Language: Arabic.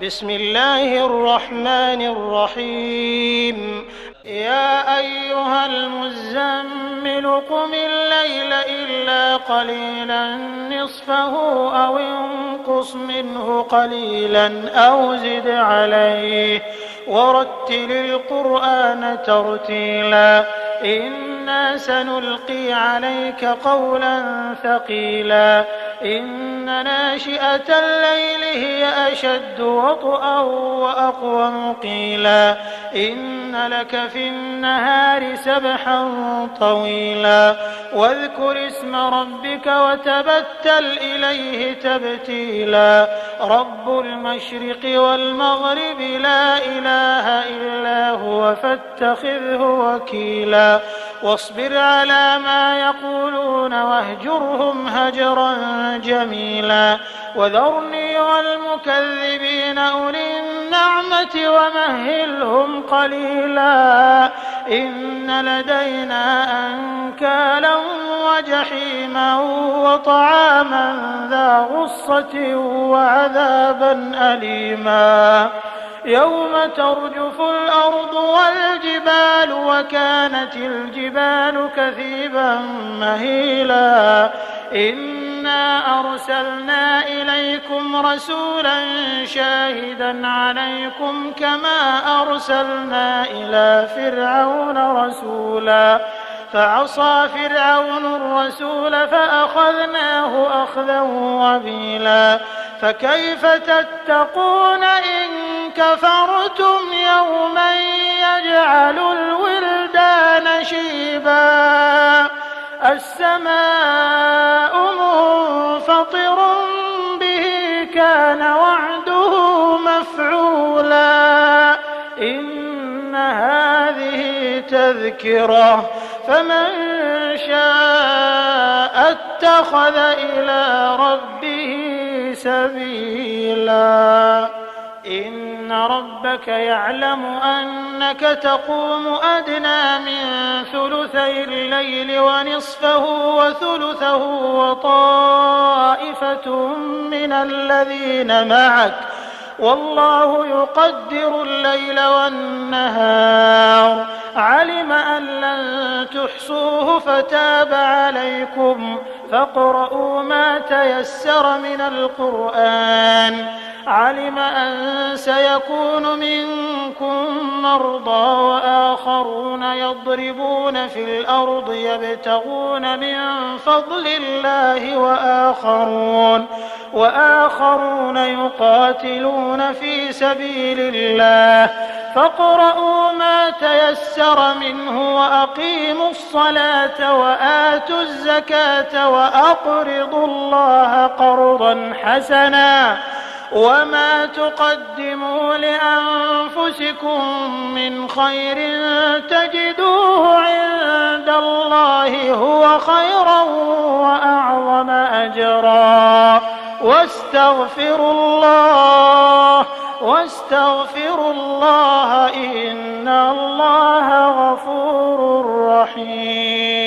بسم الله الرحمن الرحيم يا أيها المزمل قم الليل إلا قليلا نصفه أو انقص منه قليلا أو زد عليه ورتل القرآن ترتيلا إنا سنلقي عليك قولا ثقيلا إن ناشئة الليل هي أشد وطئا وأقوم قيلا إن لك في النهار سبحا طويلا واذكر اسم ربك وتبتل إليه تبتيلا رب المشرق والمغرب لا إله إلا هو فاتخذه وكيلا واصبر على ما يقولون واهجرهم هجرا جميلا وذرني والمكذبين أولي النعمة ومهلهم قليلا إن لدينا أنكالا وجحيما وطعاما ذا غصة وعذابا أليما يوم ترجف الأرض والجبال وكانت الجبال كثيبا مهيلا إنا أرسلنا إليكم رسولا شاهدا عليكم كما أرسلنا إلى فرعون رسولا فعصى فرعون الرسول فأخذناه أخذا وبيلا فكيف تتقون إن كفرتم يوما يجعل الولدان شيبا السماء منفطر به كان وعده مفعولا إن هذه تذكرة فمن شاء اتخذ إلى ربه سبيلا إن ربك يعلم أنك تقوم أدنى من ثلثي الليل ونصفه وثلثه وطائفة من الذين معك والله يقدر الليل والنهار علم أن لن تحصوه فتاب عليكم فاقرؤوا ما تيسر من القرآن علم أن سيكون منكم مرضى وآخرون يضربون في الأرض يبتغون من فضل الله وآخرون يقاتلون في سبيل الله فاقرؤوا ما تيسر منه وأقيموا الصلاة وآتوا الزكاة وأقرضوا الله قرضا حسنا وما تقدموا لأنفسكم من خير تجدوه عند الله هو خيرا وأعظم أجرا واستغفروا الله إن الله غفور رحيم